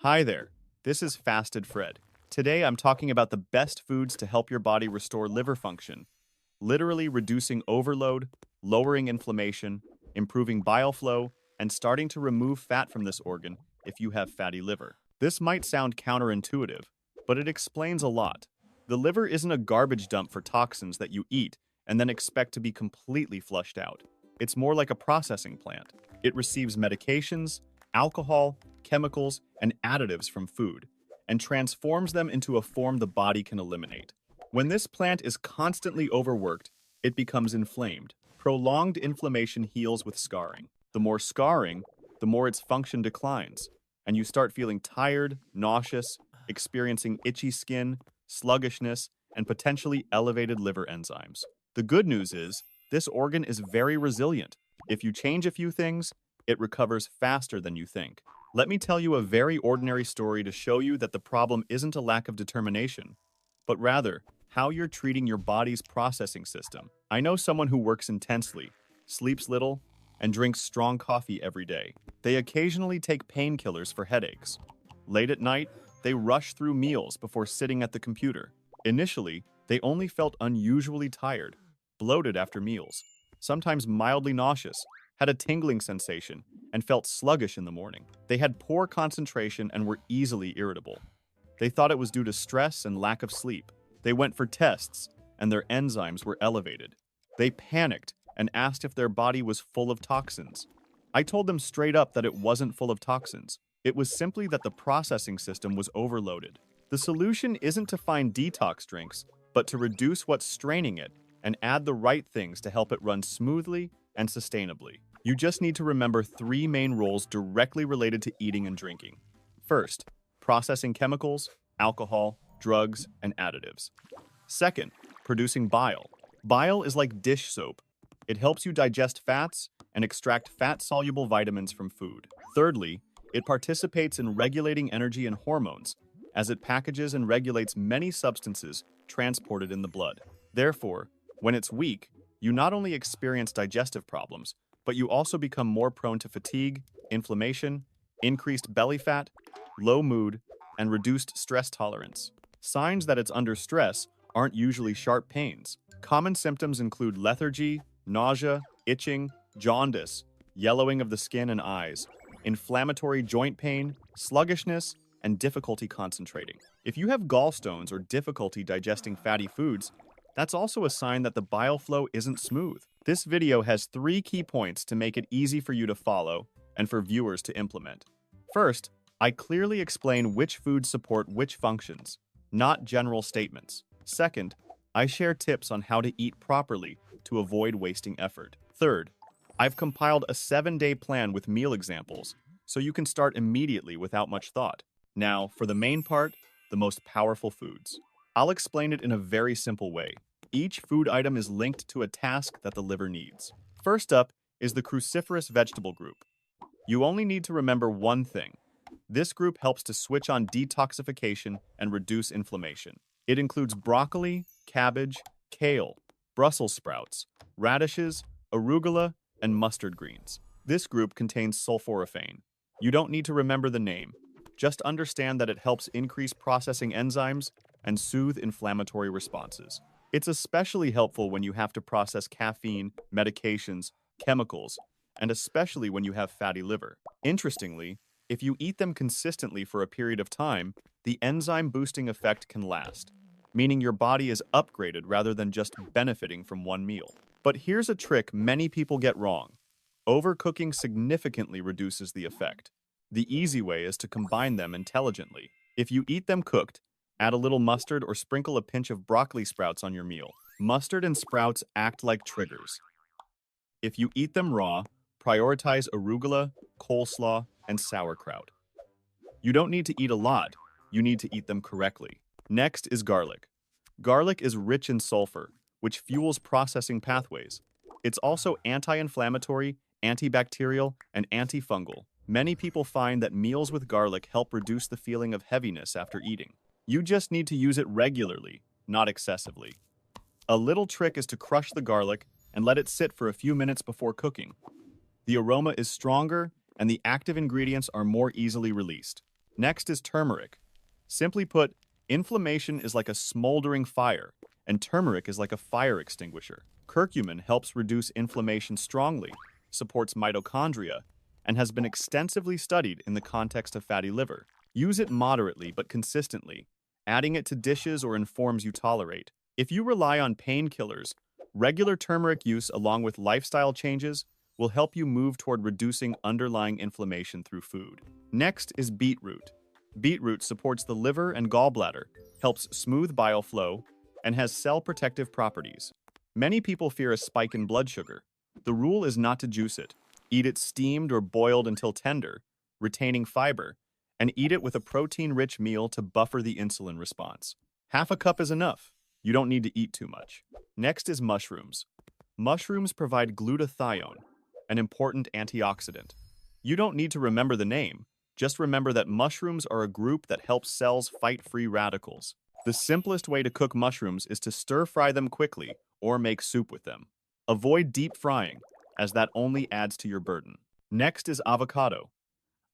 Hi there, this is Fasted Fred. Today I'm talking about the best foods to help your body restore liver function, literally reducing overload, lowering inflammation, improving bile flow, and starting to remove fat from this organ if you have fatty liver. This might sound counterintuitive, but it explains a lot. The liver isn't a garbage dump for toxins that you eat and then expect to be completely flushed out. It's more like a processing plant. It receives medications, alcohol, chemicals, and additives from food, and transforms them into a form the body can eliminate. When this plant is constantly overworked, it becomes inflamed. Prolonged inflammation heals with scarring. The more scarring, the more its function declines, and you start feeling tired, nauseous, experiencing itchy skin, sluggishness, and potentially elevated liver enzymes. The good news is, this organ is very resilient. If you change a few things, it recovers faster than you think. Let me tell you a very ordinary story to show you that the problem isn't a lack of determination, but rather how you're treating your body's processing system. I know someone who works intensely, sleeps little, and drinks strong coffee every day. They occasionally take painkillers for headaches. Late at night, they rush through meals before sitting at the computer. Initially, they only felt unusually tired, bloated after meals, sometimes mildly nauseous, had a tingling sensation, and felt sluggish in the morning. They had poor concentration and were easily irritable. They thought it was due to stress and lack of sleep. They went for tests, and their enzymes were elevated. They panicked and asked if their body was full of toxins. I told them straight up that it wasn't full of toxins. It was simply that the processing system was overloaded. The solution isn't to find detox drinks, but to reduce what's straining it and add the right things to help it run smoothly and sustainably. You just need to remember three main roles directly related to eating and drinking. First, processing chemicals, alcohol, drugs, and additives. Second, producing bile. Bile is like dish soap. It helps you digest fats and extract fat-soluble vitamins from food. Thirdly, it participates in regulating energy and hormones, as it packages and regulates many substances transported in the blood. Therefore, when it's weak, you not only experience digestive problems, but you also become more prone to fatigue, inflammation, increased belly fat, low mood, and reduced stress tolerance. Signs that it's under stress aren't usually sharp pains. Common symptoms include lethargy, nausea, itching, jaundice, yellowing of the skin and eyes, inflammatory joint pain, sluggishness, and difficulty concentrating. If you have gallstones or difficulty digesting fatty foods, that's also a sign that the bile flow isn't smooth. This video has 3 key points to make it easy for you to follow and for viewers to implement. First, I clearly explain which foods support which functions, not general statements. Second, I share tips on how to eat properly to avoid wasting effort. Third, I've compiled a 7-day plan with meal examples, so you can start immediately without much thought. Now, for the main part, the most powerful foods. I'll explain it in a very simple way. Each food item is linked to a task that the liver needs. First up is the cruciferous vegetable group. You only need to remember one thing. This group helps to switch on detoxification and reduce inflammation. It includes broccoli, cabbage, kale, Brussels sprouts, radishes, arugula, and mustard greens. This group contains sulforaphane. You don't need to remember the name. Just understand that it helps increase processing enzymes and soothe inflammatory responses. It's especially helpful when you have to process caffeine, medications, chemicals, and especially when you have fatty liver. Interestingly, if you eat them consistently for a period of time, the enzyme boosting effect can last, meaning your body is upgraded rather than just benefiting from one meal. But here's a trick many people get wrong. Overcooking significantly reduces the effect. The easy way is to combine them intelligently. If you eat them cooked, add a little mustard or sprinkle a pinch of broccoli sprouts on your meal. Mustard and sprouts act like triggers. If you eat them raw, prioritize arugula, coleslaw, and sauerkraut. You don't need to eat a lot, you need to eat them correctly. Next is garlic. Garlic is rich in sulfur, which fuels processing pathways. It's also anti-inflammatory, antibacterial, and antifungal. Many people find that meals with garlic help reduce the feeling of heaviness after eating. You just need to use it regularly, not excessively. A little trick is to crush the garlic and let it sit for a few minutes before cooking. The aroma is stronger and the active ingredients are more easily released. Next is turmeric. Simply put, inflammation is like a smoldering fire, and turmeric is like a fire extinguisher. Curcumin helps reduce inflammation strongly, supports mitochondria, and has been extensively studied in the context of fatty liver. Use it moderately but consistently, adding it to dishes or in forms you tolerate. If you rely on painkillers, regular turmeric use along with lifestyle changes will help you move toward reducing underlying inflammation through food. Next is beetroot. Beetroot supports the liver and gallbladder, helps smooth bile flow, and has cell protective properties. Many people fear a spike in blood sugar. The rule is not to juice it. Eat it steamed or boiled until tender, retaining fiber, and eat it with a protein-rich meal to buffer the insulin response. Half a cup is enough. You don't need to eat too much. Next is mushrooms. Mushrooms provide glutathione, an important antioxidant. You don't need to remember the name. Just remember that mushrooms are a group that helps cells fight free radicals. The simplest way to cook mushrooms is to stir-fry them quickly or make soup with them. Avoid deep frying, as that only adds to your burden. Next is avocado.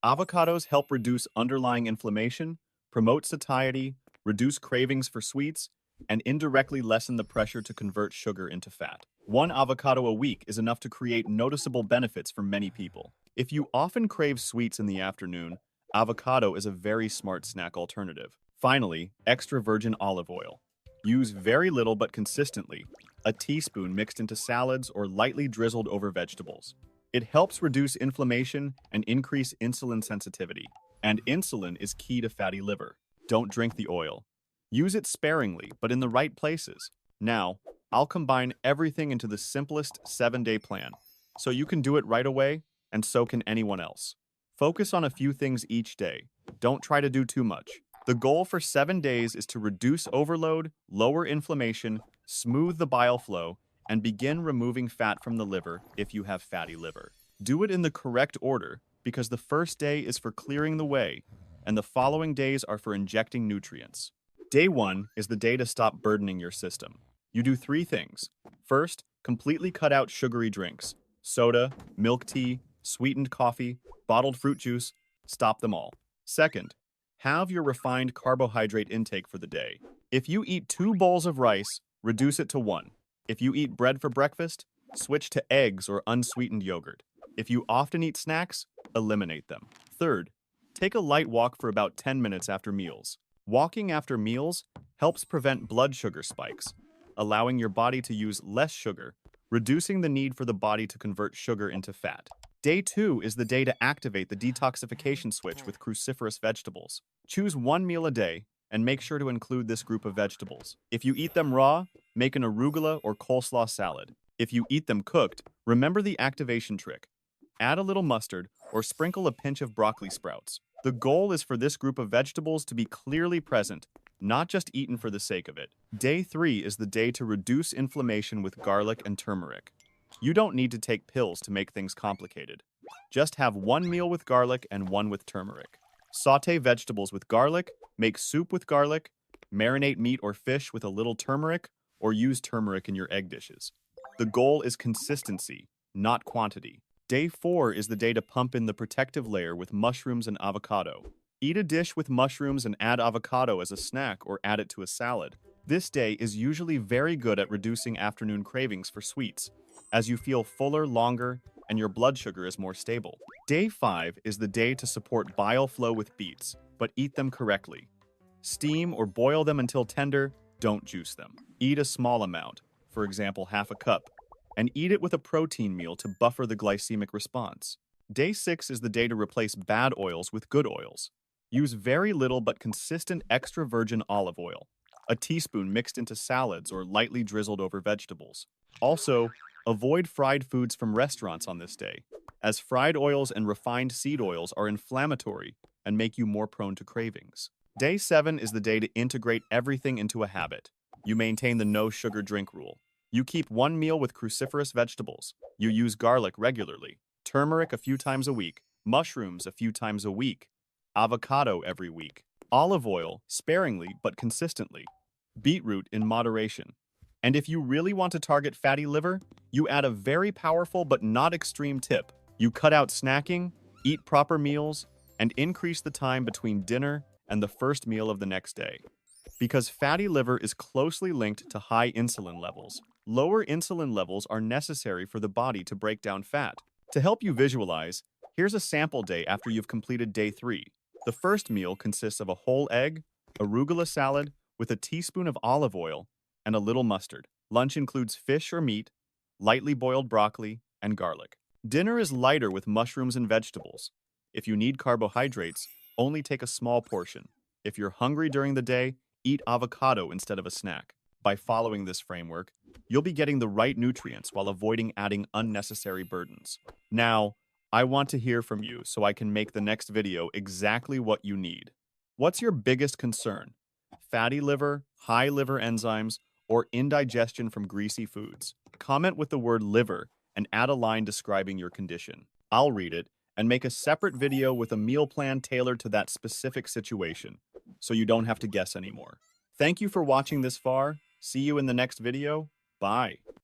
Avocados help reduce underlying inflammation, promote satiety, reduce cravings for sweets, and indirectly lessen the pressure to convert sugar into fat. One avocado a week is enough to create noticeable benefits for many people. If you often crave sweets in the afternoon, avocado is a very smart snack alternative. Finally, extra virgin olive oil. Use very little but consistently, a teaspoon mixed into salads or lightly drizzled over vegetables. It helps reduce inflammation and increase insulin sensitivity. And insulin is key to fatty liver. Don't drink the oil. Use it sparingly, but in the right places. Now, I'll combine everything into the simplest 7-day plan, so you can do it right away, and so can anyone else. Focus on a few things each day. Don't try to do too much. The goal for 7 days is to reduce overload, lower inflammation, smooth the bile flow, and begin removing fat from the liver if you have fatty liver. Do it in the correct order, because the first day is for clearing the way, and the following days are for injecting nutrients. Day 1 is the day to stop burdening your system. You do 3 things. First, completely cut out sugary drinks. Soda, milk tea, sweetened coffee, bottled fruit juice, stop them all. Second, have your refined carbohydrate intake for the day. If you eat 2 bowls of rice, reduce it to 1. If you eat bread for breakfast, switch to eggs or unsweetened yogurt. If you often eat snacks, eliminate them. Third, take a light walk for about 10 minutes after meals. Walking after meals helps prevent blood sugar spikes, allowing your body to use less sugar, reducing the need for the body to convert sugar into fat. Day 2 is the day to activate the detoxification switch with cruciferous vegetables. Choose 1 meal a day and make sure to include this group of vegetables. If you eat them raw, make an arugula or coleslaw salad. If you eat them cooked, remember the activation trick. Add a little mustard or sprinkle a pinch of broccoli sprouts. The goal is for this group of vegetables to be clearly present, not just eaten for the sake of it. Day 3 is the day to reduce inflammation with garlic and turmeric. You don't need to take pills to make things complicated. Just have 1 meal with garlic and 1 with turmeric. Sauté vegetables with garlic, make soup with garlic, marinate meat or fish with a little turmeric, or use turmeric in your egg dishes. The goal is consistency, not quantity. Day 4 is the day to pump in the protective layer with mushrooms and avocado. Eat a dish with mushrooms and add avocado as a snack or add it to a salad. This day is usually very good at reducing afternoon cravings for sweets, as you feel fuller longer and your blood sugar is more stable. Day 5 is the day to support bile flow with beets, but eat them correctly. Steam or boil them until tender, don't juice them. Eat a small amount, for example half a cup, and eat it with a protein meal to buffer the glycemic response. Day 6 is the day to replace bad oils with good oils. Use very little but consistent extra virgin olive oil, a teaspoon mixed into salads or lightly drizzled over vegetables. Also, avoid fried foods from restaurants on this day, as fried oils and refined seed oils are inflammatory and make you more prone to cravings. Day 7 is the day to integrate everything into a habit. You maintain the no sugar drink rule. You keep 1 meal with cruciferous vegetables. You use garlic regularly, turmeric a few times a week, mushrooms a few times a week, avocado every week, olive oil sparingly but consistently, beetroot in moderation. And if you really want to target fatty liver, you add a very powerful but not extreme tip. You cut out snacking, eat proper meals, and increase the time between dinner and the first meal of the next day. Because fatty liver is closely linked to high insulin levels, lower insulin levels are necessary for the body to break down fat. To help you visualize, here's a sample day after you've completed day 3. The first meal consists of a whole egg, arugula salad with a teaspoon of olive oil, and a little mustard. Lunch includes fish or meat, lightly boiled broccoli, and garlic. Dinner is lighter with mushrooms and vegetables. If you need carbohydrates, only take a small portion. If you're hungry during the day, eat avocado instead of a snack. By following this framework, you'll be getting the right nutrients while avoiding adding unnecessary burdens. Now, I want to hear from you so I can make the next video exactly what you need. What's your biggest concern? Fatty liver, high liver enzymes, or indigestion from greasy foods? Comment with the word liver and add a line describing your condition. I'll read it and make a separate video with a meal plan tailored to that specific situation, so you don't have to guess anymore. Thank you for watching this far. See you in the next video. Bye.